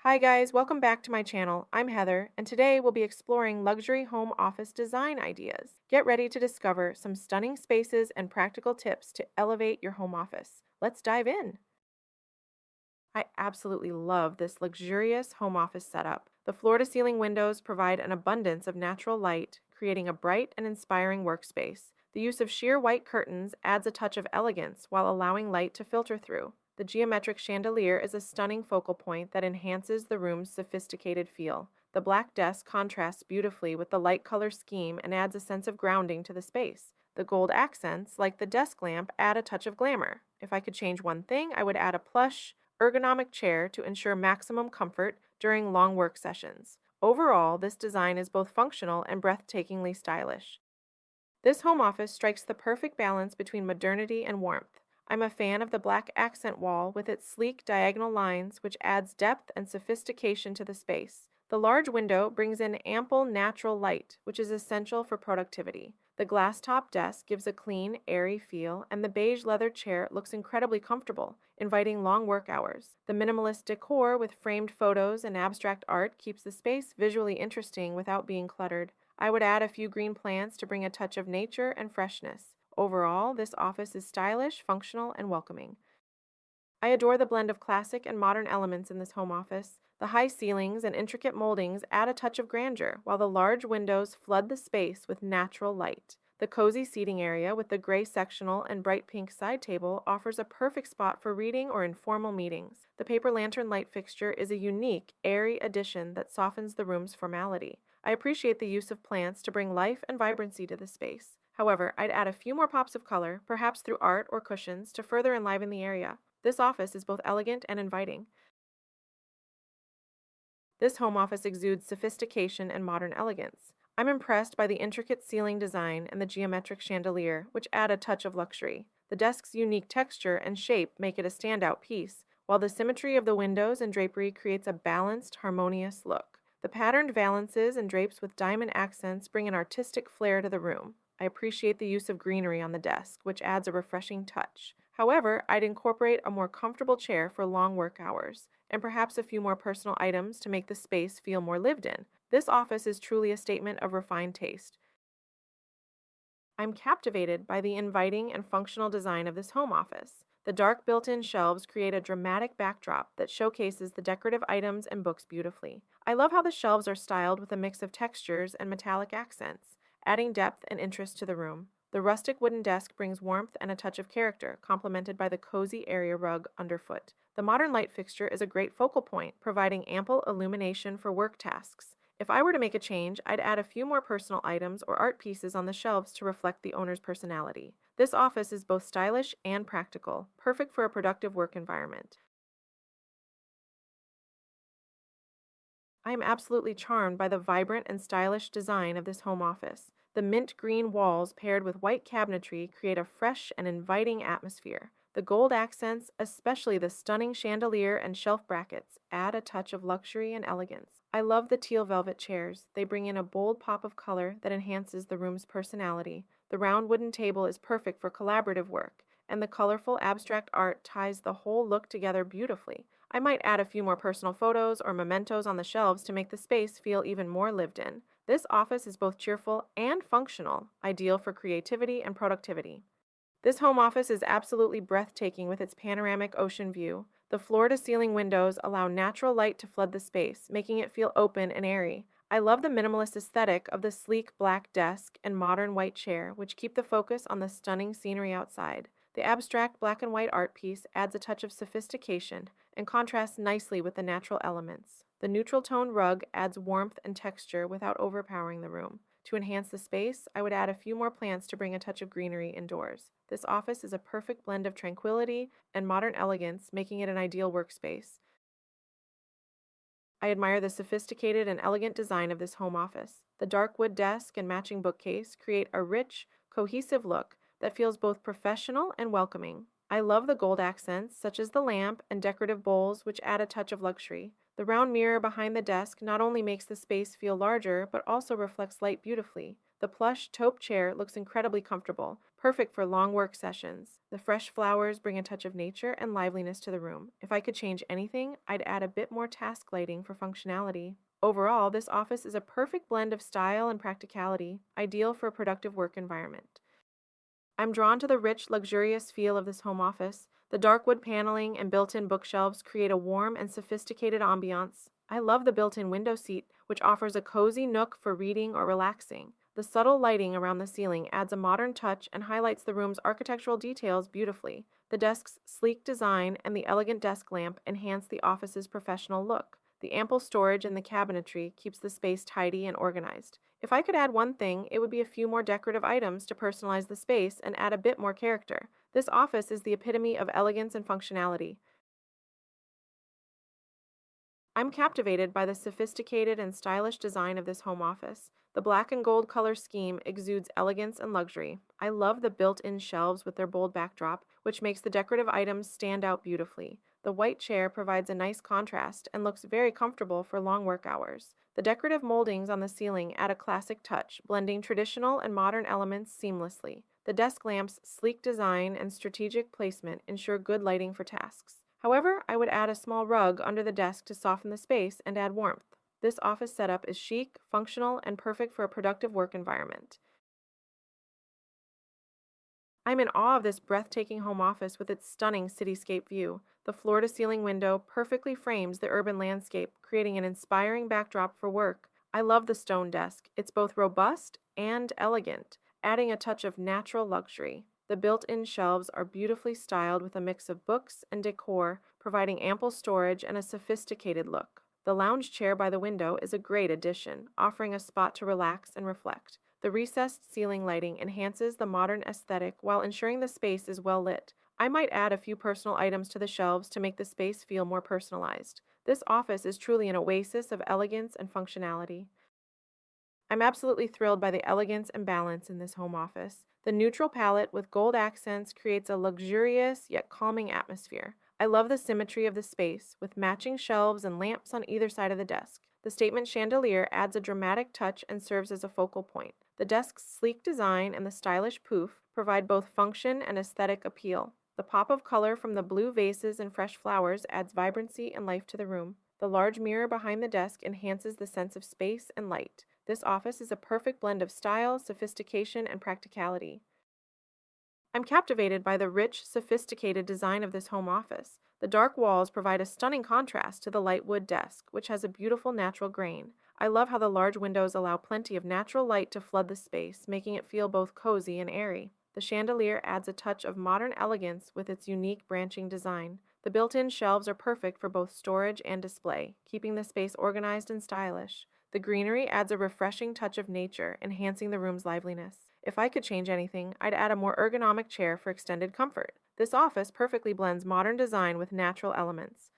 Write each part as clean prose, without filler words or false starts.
Hi guys, welcome back to my channel. I'm Heather, and today we'll be exploring luxury home office design ideas. Get ready to discover some stunning spaces and practical tips to elevate your home office. Let's dive in. I absolutely love this luxurious home office setup. The floor-to-ceiling windows provide an abundance of natural light, creating a bright and inspiring workspace. The use of sheer white curtains adds a touch of elegance while allowing light to filter through. The geometric chandelier is a stunning focal point that enhances the room's sophisticated feel. The black desk contrasts beautifully with the light color scheme and adds a sense of grounding to the space. The gold accents, like the desk lamp, add a touch of glamour. If I could change one thing, I would add a plush, ergonomic chair to ensure maximum comfort during long work sessions. Overall, this design is both functional and breathtakingly stylish. This home office strikes the perfect balance between modernity and warmth. I'm a fan of the black accent wall with its sleek diagonal lines, which adds depth and sophistication to the space. The large window brings in ample natural light, which is essential for productivity. The glass-top desk gives a clean, airy feel, and the beige leather chair looks incredibly comfortable, inviting long work hours. The minimalist decor with framed photos and abstract art keeps the space visually interesting without being cluttered. I would add a few green plants to bring a touch of nature and freshness. Overall, this office is stylish, functional, and welcoming. I adore the blend of classic and modern elements in this home office. The high ceilings and intricate moldings add a touch of grandeur, while the large windows flood the space with natural light. The cozy seating area with the gray sectional and bright pink side table offers a perfect spot for reading or informal meetings. The paper lantern light fixture is a unique, airy addition that softens the room's formality. I appreciate the use of plants to bring life and vibrancy to the space. However, I'd add a few more pops of color, perhaps through art or cushions, to further enliven the area. This office is both elegant and inviting. This home office exudes sophistication and modern elegance. I'm impressed by the intricate ceiling design and the geometric chandelier, which add a touch of luxury. The desk's unique texture and shape make it a standout piece, while the symmetry of the windows and drapery creates a balanced, harmonious look. The patterned valances and drapes with diamond accents bring an artistic flair to the room. I appreciate the use of greenery on the desk, which adds a refreshing touch. However, I'd incorporate a more comfortable chair for long work hours, and perhaps a few more personal items to make the space feel more lived in. This office is truly a statement of refined taste. I'm captivated by the inviting and functional design of this home office. The dark built-in shelves create a dramatic backdrop that showcases the decorative items and books beautifully. I love how the shelves are styled with a mix of textures and metallic accents, adding depth and interest to the room. The rustic wooden desk brings warmth and a touch of character, complemented by the cozy area rug underfoot. The modern light fixture is a great focal point, providing ample illumination for work tasks. If I were to make a change, I'd add a few more personal items or art pieces on the shelves to reflect the owner's personality. This office is both stylish and practical, perfect for a productive work environment. I am absolutely charmed by the vibrant and stylish design of this home office. The mint green walls paired with white cabinetry create a fresh and inviting atmosphere. The gold accents, especially the stunning chandelier and shelf brackets, add a touch of luxury and elegance. I love the teal velvet chairs. They bring in a bold pop of color that enhances the room's personality. The round wooden table is perfect for collaborative work, and the colorful abstract art ties the whole look together beautifully. I might add a few more personal photos or mementos on the shelves to make the space feel even more lived in. This office is both cheerful and functional, ideal for creativity and productivity. This home office is absolutely breathtaking with its panoramic ocean view. The floor-to-ceiling windows allow natural light to flood the space, making it feel open and airy. I love the minimalist aesthetic of the sleek black desk and modern white chair, which keep the focus on the stunning scenery outside. The abstract black and white art piece adds a touch of sophistication and contrasts nicely with the natural elements. The neutral tone rug adds warmth and texture without overpowering the room. To enhance the space, I would add a few more plants to bring a touch of greenery indoors. This office is a perfect blend of tranquility and modern elegance, making it an ideal workspace. I admire the sophisticated and elegant design of this home office. The dark wood desk and matching bookcase create a rich, cohesive look that feels both professional and welcoming. I love the gold accents, such as the lamp and decorative bowls, which add a touch of luxury. The round mirror behind the desk not only makes the space feel larger, but also reflects light beautifully. The plush taupe chair looks incredibly comfortable, perfect for long work sessions. The fresh flowers bring a touch of nature and liveliness to the room. If I could change anything, I'd add a bit more task lighting for functionality. Overall, this office is a perfect blend of style and practicality, ideal for a productive work environment. I'm drawn to the rich, luxurious feel of this home office. The dark wood paneling and built-in bookshelves create a warm and sophisticated ambiance. I love the built-in window seat, which offers a cozy nook for reading or relaxing. The subtle lighting around the ceiling adds a modern touch and highlights the room's architectural details beautifully. The desk's sleek design and the elegant desk lamp enhance the office's professional look. The ample storage in the cabinetry keeps the space tidy and organized. If I could add one thing, it would be a few more decorative items to personalize the space and add a bit more character. This office is the epitome of elegance and functionality. I'm captivated by the sophisticated and stylish design of this home office. The black and gold color scheme exudes elegance and luxury. I love the built-in shelves with their bold backdrop, which makes the decorative items stand out beautifully. The white chair provides a nice contrast and looks very comfortable for long work hours. The decorative moldings on the ceiling add a classic touch, blending traditional and modern elements seamlessly. The desk lamp's sleek design and strategic placement ensure good lighting for tasks. However, I would add a small rug under the desk to soften the space and add warmth. This office setup is chic, functional, and perfect for a productive work environment. I'm in awe of this breathtaking home office with its stunning cityscape view. The floor-to-ceiling window perfectly frames the urban landscape, creating an inspiring backdrop for work. I love the stone desk. It's both robust and elegant, adding a touch of natural luxury. The built-in shelves are beautifully styled with a mix of books and decor, providing ample storage and a sophisticated look. The lounge chair by the window is a great addition, offering a spot to relax and reflect. The recessed ceiling lighting enhances the modern aesthetic while ensuring the space is well lit. I might add a few personal items to the shelves to make the space feel more personalized. This office is truly an oasis of elegance and functionality. I'm absolutely thrilled by the elegance and balance in this home office. The neutral palette with gold accents creates a luxurious yet calming atmosphere. I love the symmetry of the space, with matching shelves and lamps on either side of the desk. The statement chandelier adds a dramatic touch and serves as a focal point. The desk's sleek design and the stylish poof provide both function and aesthetic appeal. The pop of color from the blue vases and fresh flowers adds vibrancy and life to the room. The large mirror behind the desk enhances the sense of space and light. This office is a perfect blend of style, sophistication, and practicality. I'm captivated by the rich, sophisticated design of this home office. The dark walls provide a stunning contrast to the light wood desk, which has a beautiful natural grain. I love how the large windows allow plenty of natural light to flood the space, making it feel both cozy and airy. The chandelier adds a touch of modern elegance with its unique branching design. The built-in shelves are perfect for both storage and display, keeping the space organized and stylish. The greenery adds a refreshing touch of nature, enhancing the room's liveliness. If I could change anything, I'd add a more ergonomic chair for extended comfort. This office perfectly blends modern design with natural elements.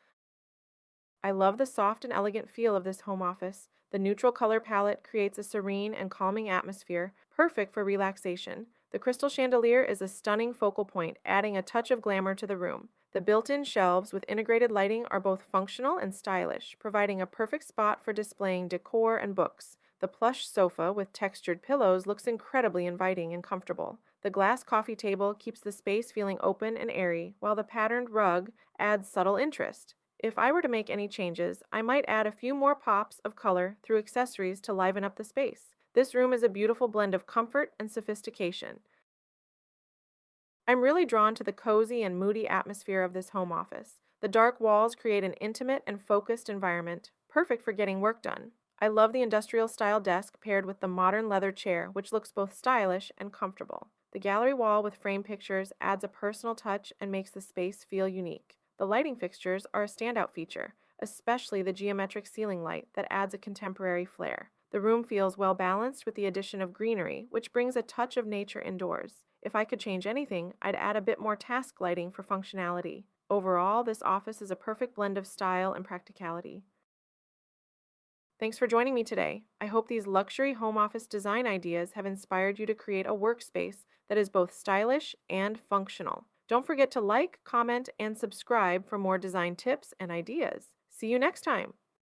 I love the soft and elegant feel of this home office. The neutral color palette creates a serene and calming atmosphere, perfect for relaxation. The crystal chandelier is a stunning focal point, adding a touch of glamour to the room. The built-in shelves with integrated lighting are both functional and stylish, providing a perfect spot for displaying decor and books. The plush sofa with textured pillows looks incredibly inviting and comfortable. The glass coffee table keeps the space feeling open and airy, while the patterned rug adds subtle interest. If I were to make any changes, I might add a few more pops of color through accessories to liven up the space. This room is a beautiful blend of comfort and sophistication. I'm really drawn to the cozy and moody atmosphere of this home office. The dark walls create an intimate and focused environment, perfect for getting work done. I love the industrial-style desk paired with the modern leather chair, which looks both stylish and comfortable. The gallery wall with frame pictures adds a personal touch and makes the space feel unique. The lighting fixtures are a standout feature, especially the geometric ceiling light that adds a contemporary flair. The room feels well balanced with the addition of greenery, which brings a touch of nature indoors. If I could change anything, I'd add a bit more task lighting for functionality. Overall, this office is a perfect blend of style and practicality. Thanks for joining me today. I hope these luxury home office design ideas have inspired you to create a workspace that is both stylish and functional. Don't forget to like, comment, and subscribe for more design tips and ideas. See you next time.